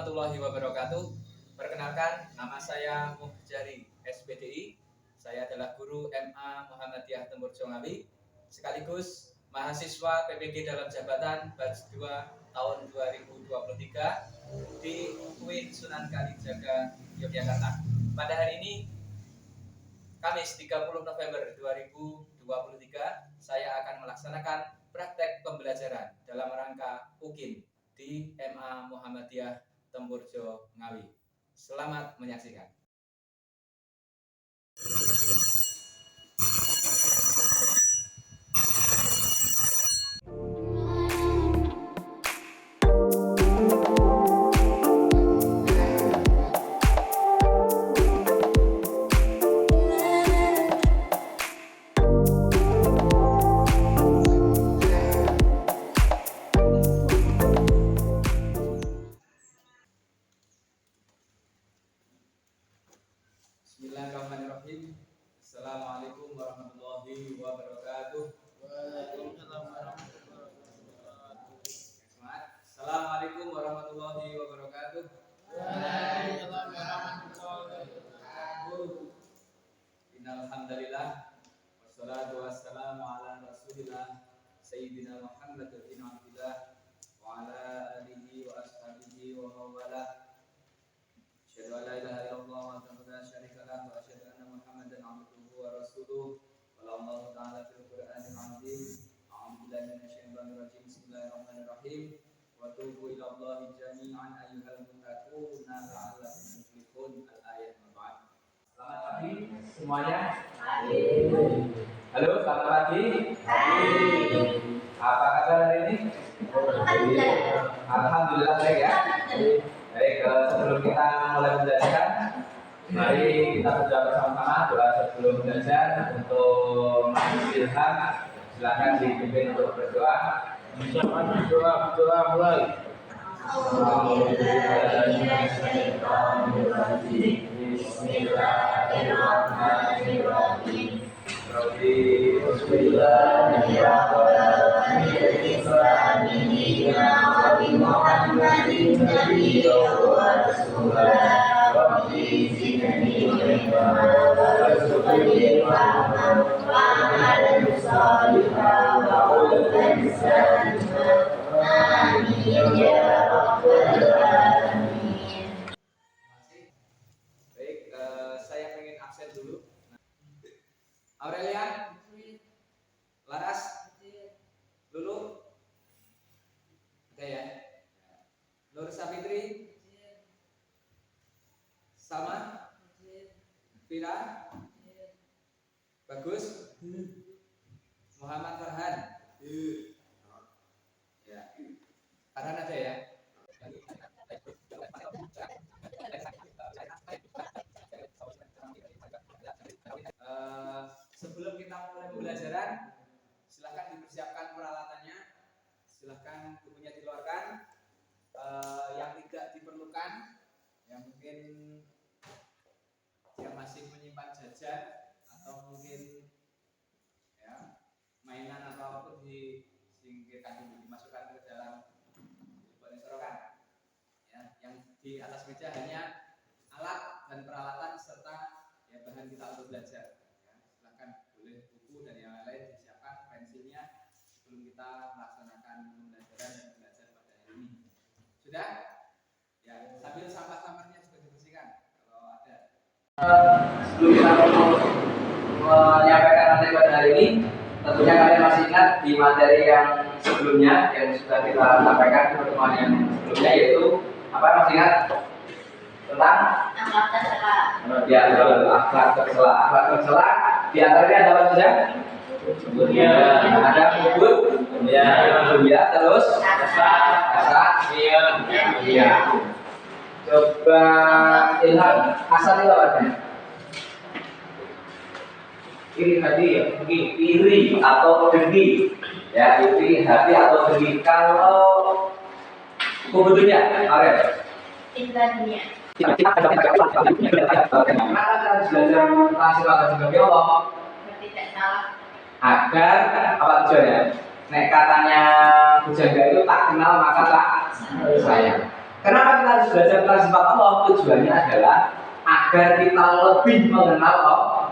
warahmatullahi wabarakatuh. Perkenalkan, nama saya Muhjari SPDI. Saya adalah guru MA Muhammadiyah Temburjo Ngawi, sekaligus mahasiswa PPG dalam jabatan batch 2 tahun 2023 di UIN Sunan Kalijaga, Yogyakarta. Pada hari ini, Kamis 30 November 2023, saya akan melaksanakan praktek pembelajaran dalam rangka UKIN di MA Muhammadiyah Temburjo Ngawi. Selamat menyaksikan. Bismillahirrahmanirrahim. Assalamualaikum warahmatullahi wabarakatuh. Waalaikumsalam warahmatullahi wabarakatuh. Assalamualaikum warahmatullahi wabarakatuh. Waalaikumsalam warahmatullahi wabarakatuh. Innal hamdalillah wassalatu wassalamu ala rasulillah sayyidina Muhammad bin Abdillah wa ala alihi wa ashabihi wa mawala. Asyhadu an la ilaha illallah wahdahu la syarika lah wa asyhadu anna Muhammadan abduhu wa rasuluh. Qala Allah ta'ala fil Qur'anil 'azim. A'udzu billahi minasyaitonir rajim. Bismillahirrahmanirrahim. Wa tubu ila Allahi jami'an ayyuhal muttaquna la'allakum tuflihun. Al-ayat 4. Selamat pagi semuanya. Halo, selamat pagi. Apa kabar hari ini? Alhamdulillah baik ya. Baik, sebelum kita mulai belajar, mari kita berdoa bersama-sama. Doa sebelum belajar untuk Mas Ilham. Silakan dipimpin untuk berdoa. Doa mulai. Bismillahirrahmanirrahim. Bismillahirrahmanirrahim. Muhammadin nabiyyan wa rasulah. Rabbi zidni ilma warzuqni fahman wa 'amalan shalihan wa qulban saliman. Amin ya rabbal alamin. Baik, saya pengen absen dulu. Aurelia, Laras, Lulu, oke ya. Nur Safitri, Salma, Vira, Bagus, Muhammad Farhan, ya. Farhan ada ya. Sebelum kita mulai pembelajaran, silahkan dipersiapkan peralatannya, silahkan bukunya dikeluarkan. Yang tidak diperlukan, yang mungkin yang masih menyimpan jajan atau mungkin ya mainan atau apapun disingkirkan dulu, dimasukkan ke dalam buku sorokan. Ya, yang di atas meja hanya alat dan peralatan serta ya bahan kita untuk belajar. Boleh buku dan yang lain disiapkan, pensilnya sebelum kita melaksanakan pembelajaran dan belajar pada hari ini. Sudah? Ya, sambil sampah-sampahnya juga dibersihkan kalau ada. Sebelum kita menyampaikan materi pada hari ini, tentunya kalian masih ingat di materi yang sebelumnya yang sudah kita sampaikan di pertemuan yang sebelumnya, yaitu apa masih ingat? Tentang akhlak tercela. Ya, akhlak tercela. Akhlak tercela di antaranya ada apa saja? Ya, ada kubur, ya, terus kasar, ya. Coba Ilham, kasar itu apa? Iri hati ya, iri atau dengki, ya, iri hati atau dengki. Kalau kuburnya, Arif? Cinta dunia. Karena kita harus belajar tentang sifat dan sifat Allah Tidak salah. agar apa tujuannya? Nek katanya Bujaga itu tak kenal maka tak sayang. Kenapa kita harus belajar tentang sifat Allah? Tujuannya adalah agar kita lebih mengenal Allah.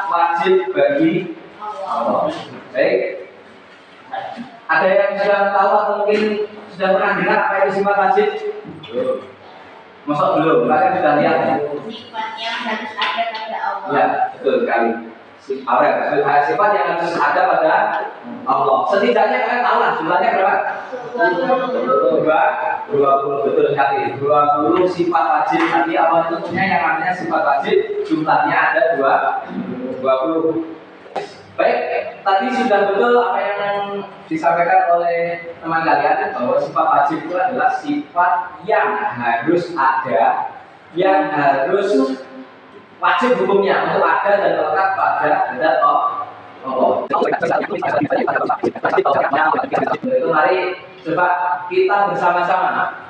Wajib bagi Allah. Baik. Ada yang sudah tahu atau mungkin sudah pernah dengar apa itu sifat wajib? Belum. Masa belum? Kalian sudah lihat ya? Sifat yang harus ada pada Allah. Ya, betul sekali. Sifat yang harus ada pada Allah. Setidaknya kalian tahu lah jumlahnya berapa? 20. Betul sekali. 20 sifat wajib. Nanti Allah itu punya yang namanya sifat wajib. Jumlahnya ada 20. Baik, tadi sudah betul apa yang disampaikan oleh teman kalian bahwa sifat wajib itu adalah sifat yang harus ada, yang harus wajib hukumnya untuk ada dan melekat pada zat Allah. Itu mari coba kita bersama-sama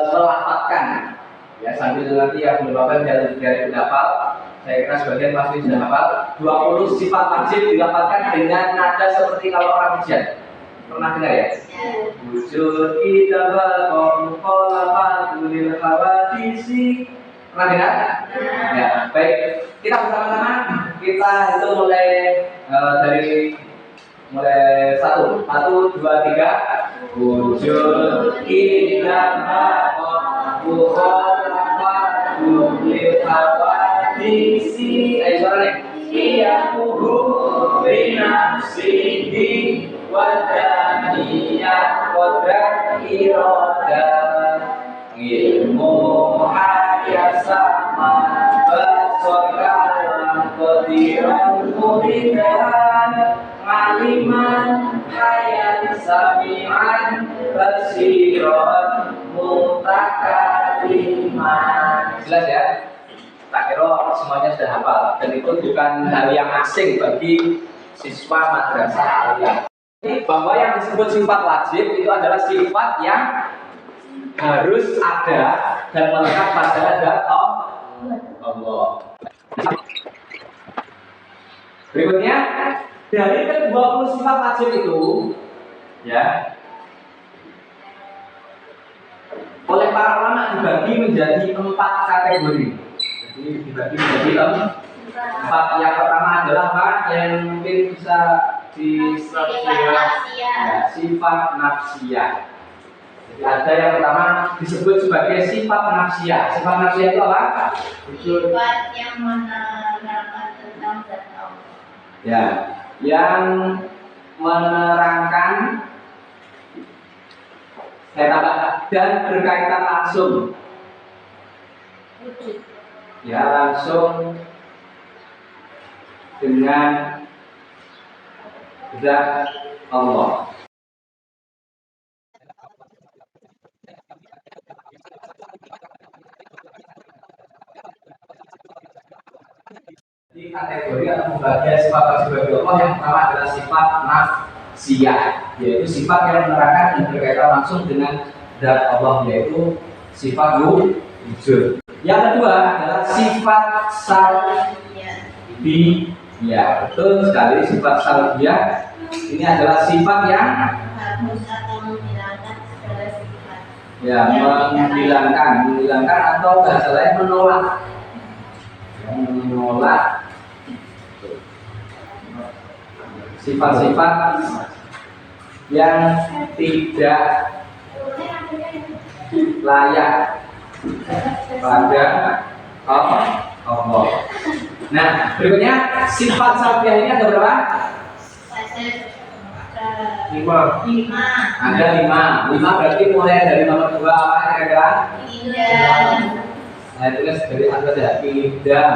melafalkan ya, sambil nanti yang belum hafal dari hafal. Saya kira sebagian pasti sudah hafal. 20 sifat wajib dilafalkan dengan nada seperti kalau orang ujian. Pernah dengar ya? Wujud kita bakom kolafatul hawadisi. Pernah dengar? Ya, baik. Kita bersama-sama kita itu mulai dari satu, 2, 3. Wujud kita bakom kolafatul hawadisi. Ayo suara nih. Iyakuhu binafsihi wadaniyah kodrat irodah ilmu hayat sama bersokalan kodiran muridan ngaliman hayat sami'an bersiron mutakaliman. Jelas ya? Tak kira semuanya sudah hafal, dan itu bukan hal yang asing bagi siswa madrasah aliyah. Bahwa yang disebut sifat wajib itu adalah sifat yang harus ada dan melekat pada zat Allah. Berikutnya, dari ke-20 sifat wajib itu ya, oleh para ulama dibagi menjadi 4 kategori. Jadi dibagi menjadi 4. Yang pertama adalah apa? Yang mungkin bisa sifat nafsiyah. Jadi ada yang pertama disebut sebagai sifat nafsiyah. Sifat nafsiyah itu apa? Sifat yang menerangkan tentang zat Allah. Ya, yang menerangkan dan berkaitan langsung. Ya, langsung dengan zat Allah. Di kategori atau pembagian sifat wajib bagi Allah yang pertama adalah sifat nafsiyah, yaitu sifat yang menerangkan dan berkaitan langsung dengan zat Allah, yaitu sifat wujud. Yang kedua adalah sifat salbiyah. Betul sekali, sifat salbiyah ini adalah sifat yang harus atau menghilangkan segala sifat. Ya, menghilangkan atau bahasa lain menolak sifat-sifat yang tidak layak pada Allah. Nah, berikutnya sifat salbiyah ini ada berapa? Lima. Ada 5. 5 berarti mulai dari nomor 2 apa kira-kira? Saya tulis dari atas ya. Tidak.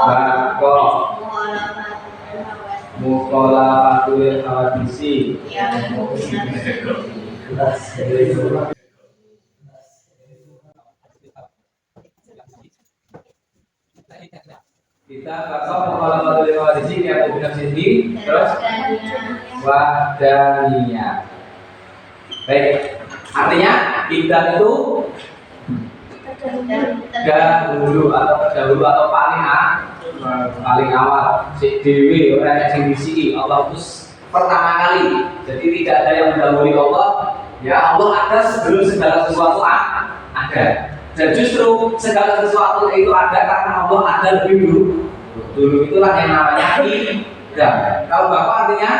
Bako. Mukhalafatul hawadisi. Kita bakal mukhalafatul hawadisi yang benar sini, terus wahdaniyah. Baik. Artinya kita itu dahulu atau paling paling awal si dewi orang yang disini Allah itu pertama kali, jadi tidak ada yang mendahului Allah. Ya Allah ada sebelum segala sesuatu ada, dan justru segala sesuatu itu ada karena Allah ada lebih dulu. Dulu itulah yang namanya ya. Kalau bapak artinya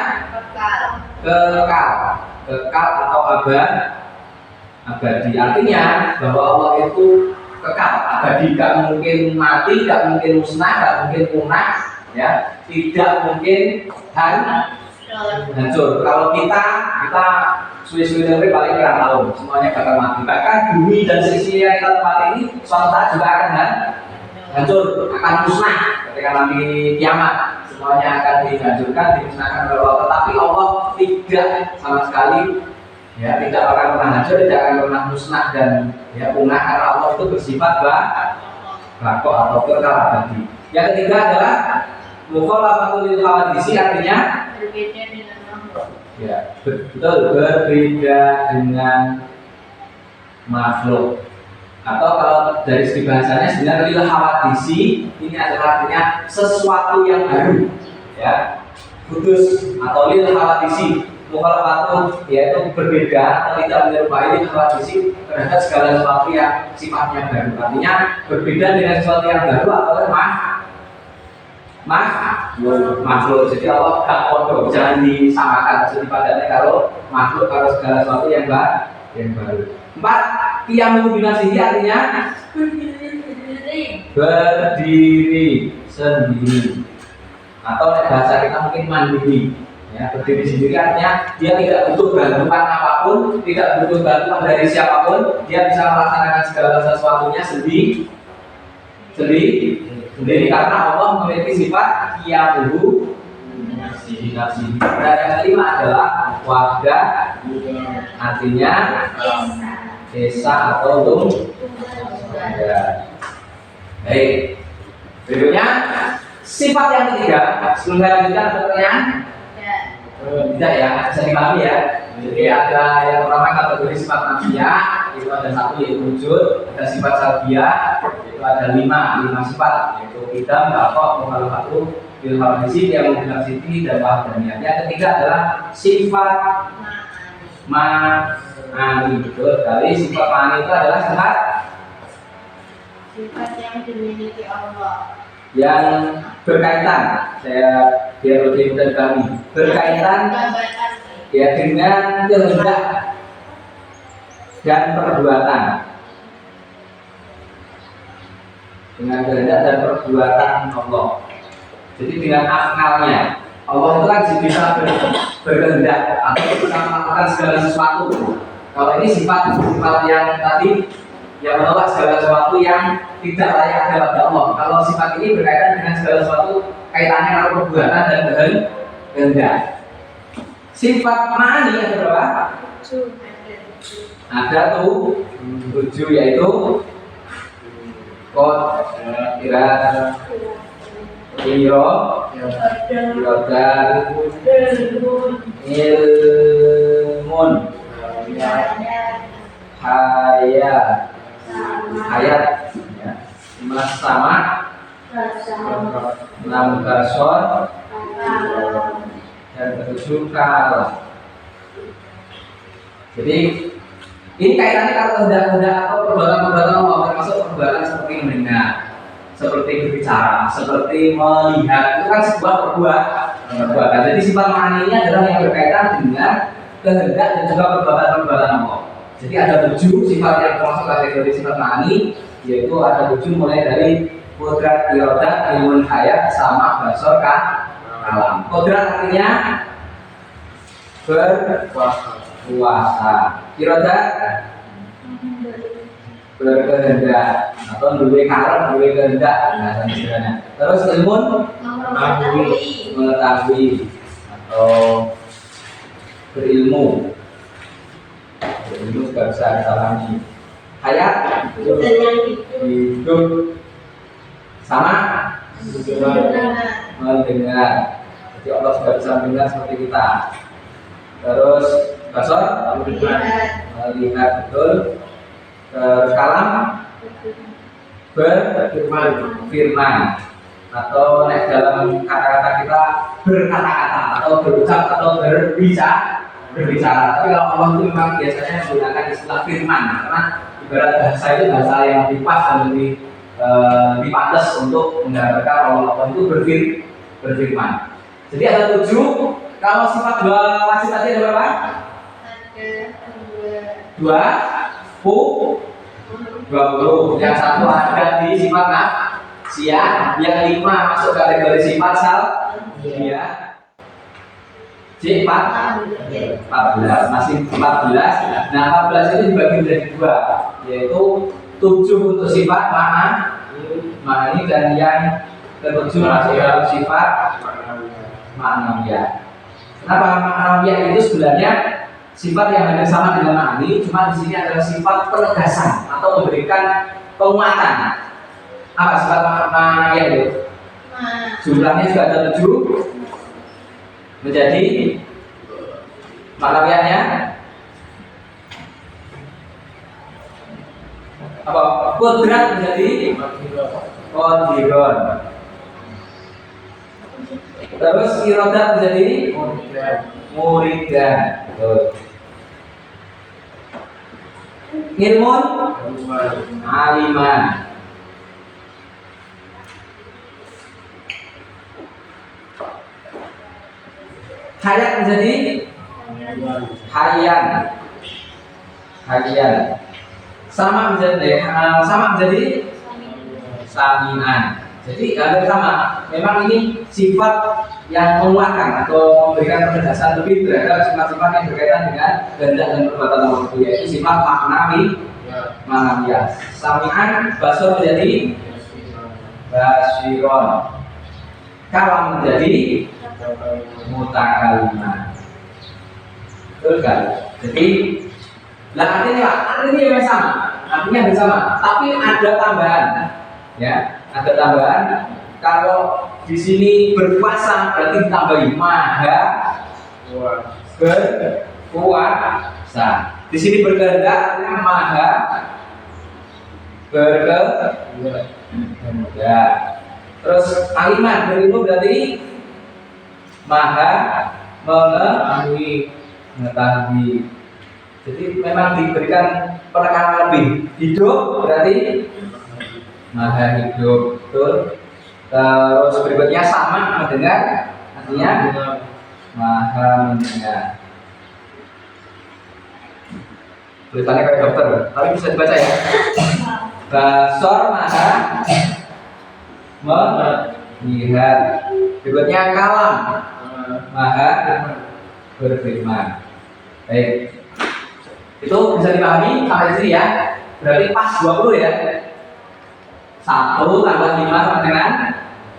kekal atau abadi. Artinya bahwa Allah itu kekal, abadi, gak mungkin mati, gak mungkin musnah, gak mungkin punah, ya, tidak mungkin hancur. Kalau kita suwi-suwi dari paling kurang tahun, semuanya bakal mati. Bahkan bumi dan seisi yang kita tempat ini suatu saat juga akan hancur, akan musnah ketika nanti kiamat. Semuanya akan dihancurkan, dimusnahkan oleh Allah. Tetapi Allah tidak sama sekali, ya, tidak akan pernah hancur, tidak akan pernah musnah dan ya punah, karena Allah itu bersifat bako atau kekal abadi. Yang ketiga adalah mukhalafatul lil hawadisi, artinya berbeda dengan makhluk. ya, betul, berbeda dengan makhluk. Atau kalau dari segi bahasanya sebenarnya lil hawadisi ini adalah artinya sesuatu yang baru, ya, kudus atau lil hawadisi. Mukhalafatun yaitu berbeda atau tidak menyerupai lil hawadisi terhadap segala sesuatu yang sifatnya baru. Artinya berbeda dengan sesuatu yang baru atau makhluk. Jadi Allah gak kodoh, jangan disamakan. Jadi padanya kalau makhluk, kalau segala sesuatu yang baru. 4, qiyamu binafsihi artinya berdiri sendiri. Atau bahasa kita mungkin mandiri. Ya, berdiri sendiri artinya dia tidak butuh bantuan apapun, tidak butuh bantuan dari siapapun. Dia bisa melaksanakan segala sesuatunya sendiri karena Allah memiliki sifat qiyamuhu binafsihi. Dan yang kelima adalah wahdah, artinya desa atau ya. Baik, berikutnya sifat yang ketiga. Sebelum saya lanjutkan, ada pertanyaan? Tidak ya, bisa dipahami ya. Jadi ada yang pertama kategori sifat nafsiyah, itu ada satu yaitu wujud. Ada sifat salbiyah, itu ada lima sifat, yaitu kita, bapak, mukhalafatu, bil hawadisi, yang mubinafsiti, dan wahdaniyah. Yang ketiga adalah sifat ma'ani. Betul sekali, sifat ma'ani itu adalah sifat yang dimiliki Allah, yang berkaitan, saya biar lebih mudah dipahami, berkaitan ya dengan kehendak dan perbuatan, Allah. Jadi dengan akalnya Allah itu kan bisa berkehendak atau bisa melakukan segala sesuatu. Kalau ini sifat yang tadi yang menolak segala sesuatu yang tidak layak kepada Allah. Kalau sifat ini berkaitan dengan segala sesuatu kaitannya dengan perbuatan dan kehendak. Sifat ma'ani ada berapa? Ada tuh 7, yaitu qadran, irodan, ilmun, hayat, ya, mas sama, 6 gasor, dan 7 kalah. Jadi ini kaitannya kalau kehendak atau perbuatan Allah, termasuk perbuatan seperti mendengar, seperti berbicara, seperti melihat, itu kan sebuah perbuatan. Jadi sifat ma'ani ini adalah yang berkaitan dengan kehendak dan juga perbuatan Allah. Jadi ada 7 sifat yang termasuk kategori sifat ma'ani, yaitu ada 7 mulai dari qudrat, iradah, ilmun, hayat, sama, basor, kalam. Qudrat artinya berkuasa, iradah berkehendak atau duwe karep, duwe kehendak, nah istilahnya. Terus ilmun mengetahui atau berilmu juga bisa kita pahami. Hayat hidup, sama mendengar. Jadi Allah juga bisa mendengar seperti kita. Terus basor melihat betul. Terus kalam berfirman. atau nek dalam kata-kata kita berkata-kata atau berucap atau berbicara. Tapi kalau Allah itu memang biasanya menggunakan istilah firman, karena ibarat bahasa itu bahasa yang lebih pas dan lebih pantas untuk menggambarkan bahwa Allah itu berfirman. Jadi ada 7. Kalau sifat 2 wajib tadi ada berapa? Ada 20. Yang satu ada di sifat nafsiyah, yang 5 masuk kategori sifat salbiyah. J 14 masih 14. Nah 14 itu dibagi menjadi 2, yaitu 7 untuk sifat ma'ani dan yang ke-7 masuk dalam sifat ma'nawiyah. Kenapa ma'nawiyah itu sebenarnya sifat yang hampir sama dengan ma'ani, cuma di sini adalah sifat penegasan atau memberikan penguatan. Apa sifat ma'nawiyah itu? Jumlahnya juga ada 7 menjadi ma'nawiyahnya apa? Kodrat menjadi qadiron. Terus irodat menjadi muridan. Ilmun aliman. Hayat menjadi hayyan. Sama menjadi samian. Jadi hampir sama. Memang ini sifat yang menguatkan atau memberikan penegasan lebih terhadap sifat-sifat yang berkaitan dengan kehendak dan perbuatan Allah, yaitu sifat ma'nawiyah. Samian basor menjadi basiron. Kalam menjadi mutakalliman. Betul kan? Jadi artinya yang sama, artinya bersama, tapi ada tambahan, ya, ada tambahan. Kalau di sini berpuasa berarti ditambahi maha berpuasa. Di sini berkehendak artinya maha berkehendak. Terus aliman berilmu berarti maha mengetahui. Jadi memang diberikan penekanan lebih. Hidup berarti maha hidup, betul. Terus berikutnya sama mendengar, artinya maha mendengar. Tulisannya kayak dokter, tapi bisa dibaca ya. Basor maha melihat. Berikutnya kalam maha berfirman. Baik, itu bisa dipahami sampai sini ya. Berarti pas 20 ya. 1 tambah 5 sama dengan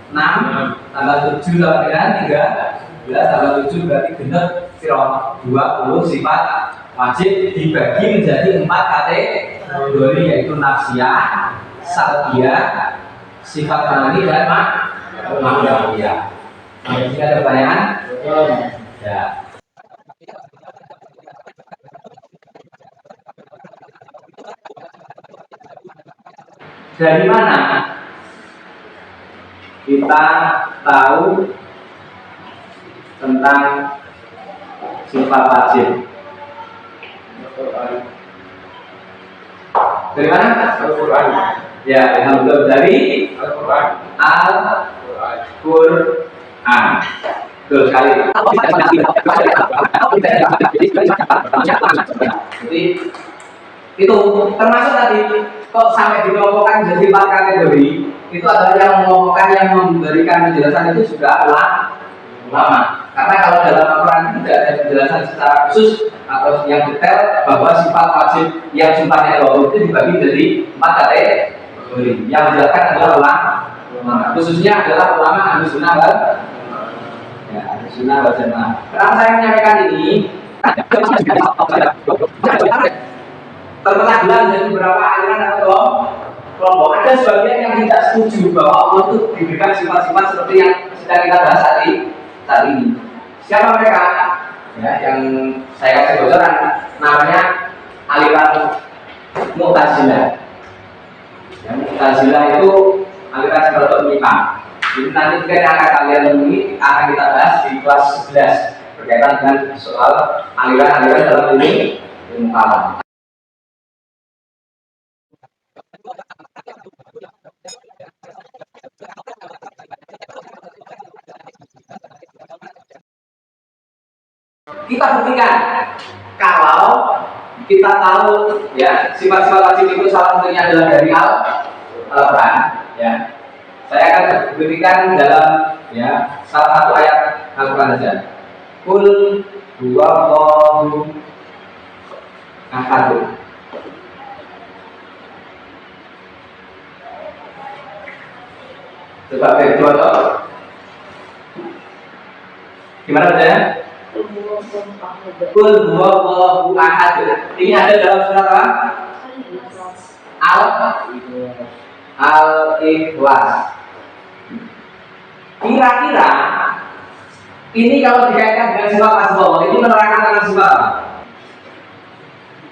6 tambah 7 sama dengan 13 tambah 7 berarti genep sira 20 sifat wajib dibagi menjadi 4 kategori, yaitu nafsiyah, salbiyah, sifat ma'ani dan ma'nawiyah. Sampai sini ada pertanyaan? Ya. Dari mana kita tahu tentang sifat wajib? Dari mana? Al-Quran. Ya, alhamdulillah, dari Al-Quran. Al-Quran. Betul sekali. Jadi itu termasuk tadi kok sampai dikelompokkan jadi 4 kategori, itu adalah yang mengelompokkan, yang memberikan penjelasan itu juga ulama. Karena kalau dalam Al-Quran tidak ada penjelasan secara khusus atau yang detail bahwa sifat wajib yang sifatnya Allah itu dibagi menjadi 4 kategori. Yang menjelaskan adalah ulama, khususnya adalah ulama Ahlus Sunnah wal Jamaah. Kenapa saya menyampaikan ini? Terpecah belah menjadi beberapa aliran atau kelompok. Ada sebagian yang tidak setuju bahwa Allah itu diberikan sifat-sifat seperti yang sedang kita bahas saat ini. Siapa mereka? Ya, yang saya kasih bocoran, namanya aliran Mu'tazilah. Mu'tazilah itu aliran kelompok menyimpang. Jadi nanti mungkin yang akan kalian temui akan kita bahas di kelas 11 berkaitan dengan soal aliran-aliran dalam ilmu kalam. Kita buktikan kalau kita tahu ya sifat-sifat wajib itu salah satunya adalah dari Al-Quran ya. Saya akan buktikan dalam ya salah satu ayat Al-Quran saja. Qul huwallahu ahad. Coba kedua toh. Gimana bacanya? Qul huwallahu ahad. Ini ada dalam surat apa? Al-Ikhlas. Kira-kira ini kalau dikaitkan dengan sifat asma itu menerangkan tentang sifat apa?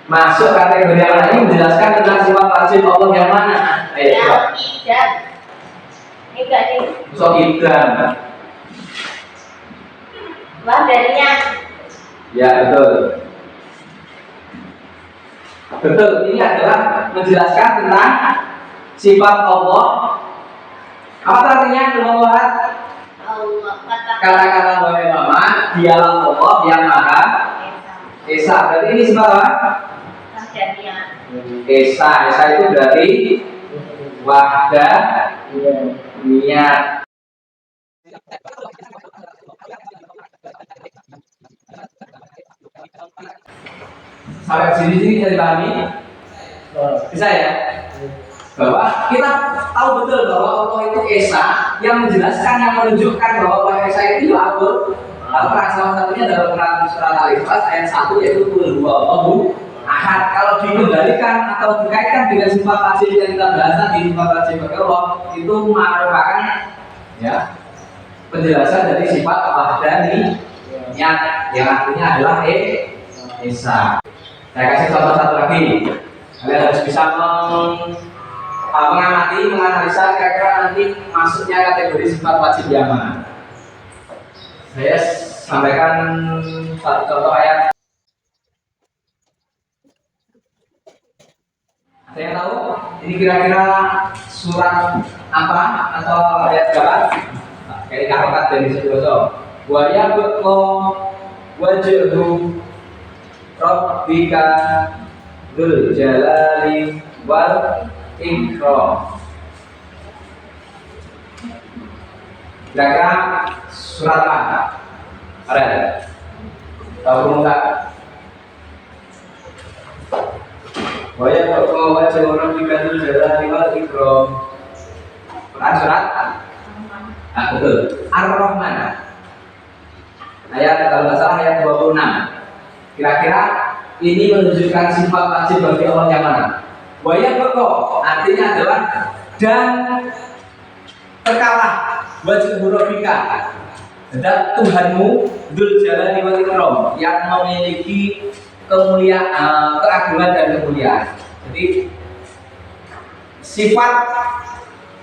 Masuk kategori yang mana ini menjelaskan tentang sifat wajib Allah yang mana? Ayo. Tidak nih. So idam. Wah darinya. Ya betul. Betul. Ini adalah menjelaskan tentang sifat Allah. Apa artinya Allah? Allah Kata-kata bahwa dialah Allah yang maha esa. Berarti ini sifat apa? Esa. Esa itu berarti wahdah niat. Sampai sini bisa dipahami? Bisa ya? Bahwa kita tahu betul bahwa Allah itu esa, yang menjelaskan, yang menunjukkan bahwa Allah esa itu Al-Quran. Salah satunya dalam surat Al-Ikhlas ayat 1 yaitu Qul huwallahu ahad. Kalau dikembalikan atau dikaitkan dengan sifat wajib yang kita bahas tadi, sifat wajib bagi Allah itu merupakan ya penjelasan dari sifat wahdani yang artinya adalah esa. Saya kasih contoh satu lagi. Kalian harus bisa mengamati, menganalisa kira-kira nanti masuknya kategori sifat wajib yang mana. Saya sampaikan satu contoh ayat. Ada yang tahu ini kira-kira surat apa atau ayat berapa? Kayak kalimat dari sedoso. Wa yabqa wajhu rabbika dzul jalali wal ikram. Kira-kira surat apa? Ada? Tahu enggak? Wa yabqa wajhu rabbika dzul jalali wal ikram. Surat betul. Ar-Rahman. Ayat kalau nggak salah ayat 26. Kira-kira ini menunjukkan sifat wajib bagi Allah yang mana? Waya pokok artinya adalah dan terkalah wajib hurufika dan Tuhanmu Dzul Jalali wal Ikram yang memiliki kemuliaan, keagungan dan kemuliaan. Jadi sifat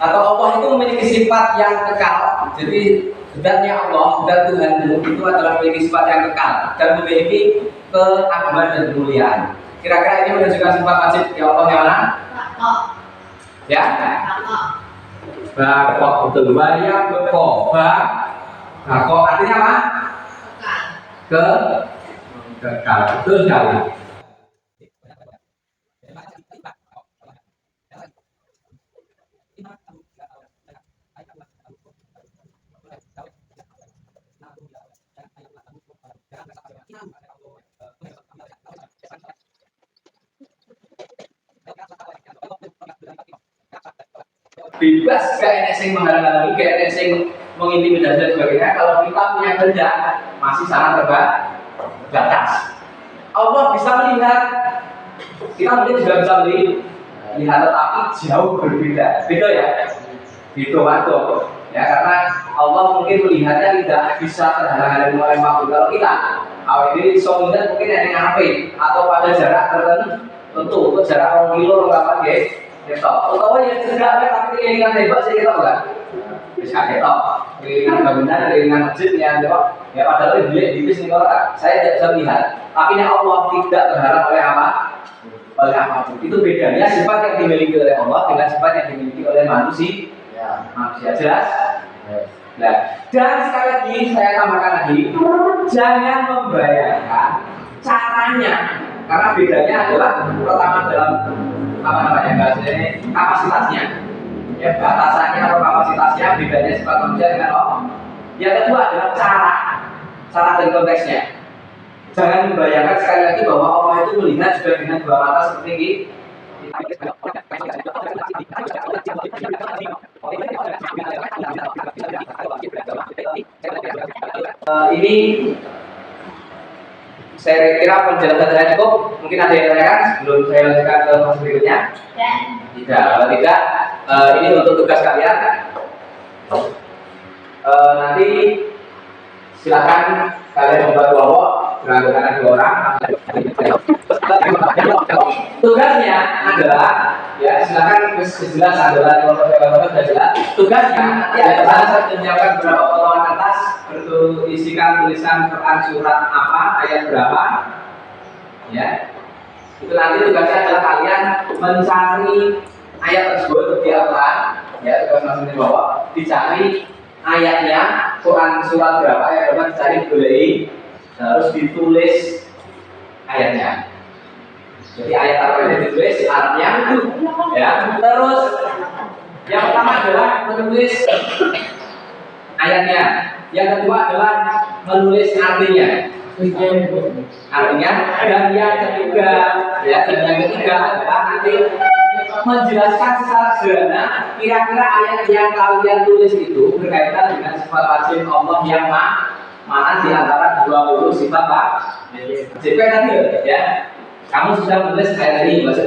atau Allah itu memiliki sifat yang kekal. Jadi zatnya Allah dan Tuhanmu itu adalah memiliki sifat yang kekal dan memiliki keagungan dan kemuliaan. Kira-kira ini menunjukkan sifat wajib ya Allah yang mana? Ya? Bakok betul. Waya bakok. Bakok artinya apa? Kekal. Betul sekali. Bebas gak enek sing menghalang-halangi, gak enek sing mengintimidasi dan sebagainya. Kalau kita punya kehendak masih sangat terbatas. Allah bisa melihat, kita mungkin juga bisa melihat, tetapi jauh berbeda. Beda ya, gitu waktu. Ya karena Allah mungkin melihatnya tidak bisa terhalang-halangi oleh makhluk. Kalau kita, ini soalnya mungkin ada yang ngapain atau pada jarak tertentu, untuk jarak 1 kilo apa ya. Ya toh, atau ya tidak tapi ini kan hebat sih kita kan. bisa ketok kelilingan bangunan, kelilingan masjid ya padahal dia di sini orang saya tidak bisa melihat. Tapi ini Allah tidak berharap oleh apa? Oleh apapun. Itu bedanya sifat yang dimiliki oleh Allah dengan sifat yang dimiliki oleh manusia. Manusia jelas. Nah, dan sekali lagi saya tambahkan lagi, jangan membayangkan caranya, karena bedanya adalah pertama dalam apa namanya bahasanya kapasitasnya, ya batasannya atau kapasitasnya bedanya sifat manusia dengan Allah. Yang kedua adalah cara dan konteksnya. Jangan membayangkan sekali lagi bahwa Allah itu melihat juga dengan dua mata seperti ini. Ini saya kira penjelasan saya cukup. Mungkin ada yang tanyakan sebelum saya lanjutkan ke fase berikutnya? Tidak. Kalau tidak, ini untuk tugas kalian. Nanti silakan kalian membuat kelompok beranggotakan 2 orang. Tugasnya adalah ya silakan jelas adalah kelompok sudah jelas. Tugasnya ya saya menyiapkan beberapa potongan kertas berisikan tulisan Quran surat apa ayat berapa. Ya. Itu nanti tugasnya adalah kalian mencari ayat tersebut di Al-Quran. Ya, tugas masing-masing di bawah dicari ayatnya Quran surat berapa ayat berapa dicari boleh harus ditulis ayatnya. Jadi ayat apa yang ditulis artinya ya. Terus yang pertama adalah menulis ayatnya. Yang kedua adalah menulis artinya. Dan yang ketiga adalah nanti menjelaskan secara sederhana kira-kira ayat yang kalian tulis itu berkaitan dengan sifat wajib Allah yang mana di antara 20 sifat wajib tadi ya. Kamu sudah menulis ayat ini terus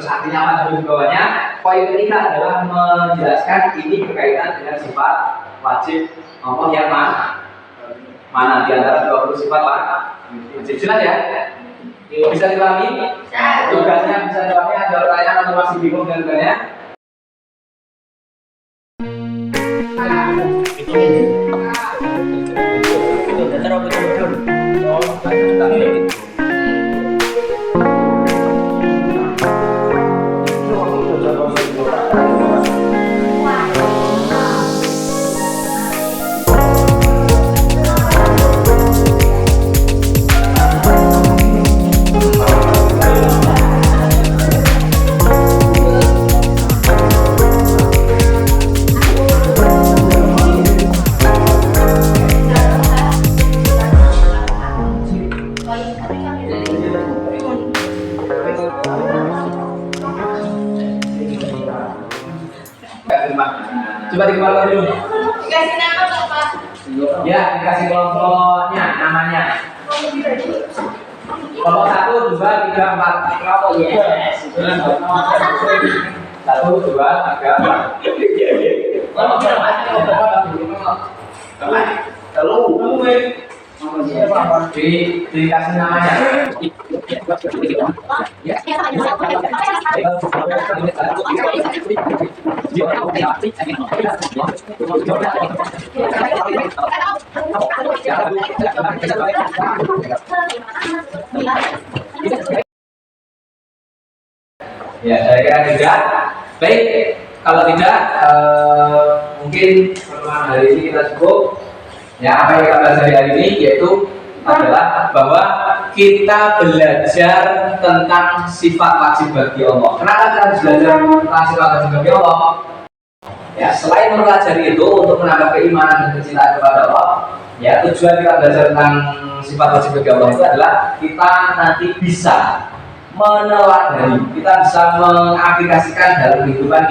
artinya apa di bawahnya. Poin ketiga adalah menjelaskan ini berkaitan dengan sifat wajib Allah yang mana di antara 20 sifat wajib. Jelas ya? Bisa dipahami? Tugasnya bisa dipahami. Ada pertanyaan atau masih bingung dengan tugasnya? Coba dikeluarkan dulu. Dikasih nama Bapak. Ya, dikasih kelompoknya, namanya. Kelompok 1, 2, 3, 4. Kelompok yes. 1, 2, 3, 4. Kelompok berapa? Dikasih namanya. Ya, saya kira tidak. Baik, kalau tidak, mungkin pertemuan hari ini kita cukup. Ya, apa yang kita pelajari hari ini yaitu adalah bahwa kita belajar tentang sifat wajib bagi Allah. Kenapa kita harus belajar tentang sifat wajib bagi Allah? Ya, selain mempelajari itu untuk menambah keimanan dan kecintaan kepada Allah, ya tujuan kita belajar tentang sifat wajib bagi Allah itu adalah kita nanti bisa meneladani, kita bisa mengaplikasikan dalam kehidupan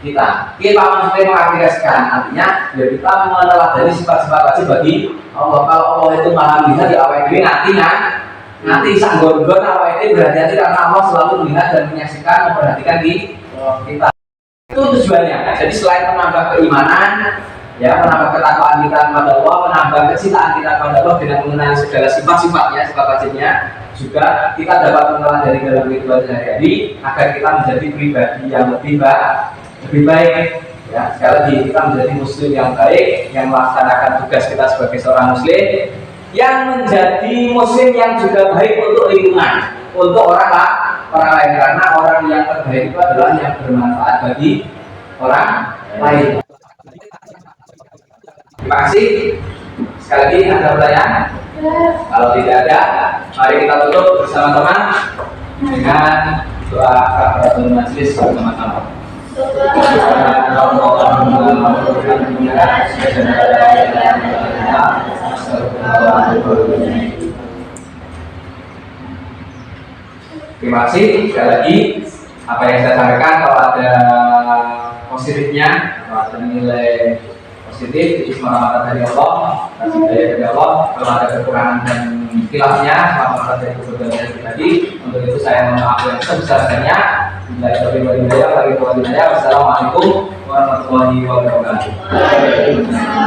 kita. Kita maksudnya mengaplikasikan, artinya ya kita meneladani sifat-sifat wajib bagi Allah. Kalau Allah itu maha melihat di awal ini nanti sanggon-gon awal ini berhati-hati karena Allah selalu melihat dan menyaksikan, memperhatikan kita. Itu tujuannya. Jadi selain menambah keimanan, ya menambah ketakwaan kita kepada Allah, menambah kecintaan kita kepada Allah dengan mengenali segala sifat-sifatnya, sifat wajibnya, juga kita dapat meneladani dalam kehidupan sehari-hari agar kita menjadi pribadi yang lebih lebih baik. Ya, sekali lagi kita menjadi muslim yang baik, yang melaksanakan tugas kita sebagai seorang muslim, yang menjadi muslim yang juga baik untuk lingkungan, untuk orang lain, karena orang yang terbaik itu adalah yang bermanfaat bagi orang lain. Terima kasih. Sekali lagi ada pertanyaan? Kalau tidak ada, mari kita tutup bersama-sama dengan doa kafaratul majelis bersama-sama. Terima kasih. Sekali lagi, apa yang saya sampaikan kalau ada positifnya, kalau ada nilai positif, itu semua rahmat dari Allah, kasih daya dari Allah. Kalau ada kekurangan dan khilafnya, semua dari kebetulan saya pribadi. Untuk itu saya mohon maaf yang sebesar-besarnya. Wassalamualaikum warahmatullahi wabarakatuh.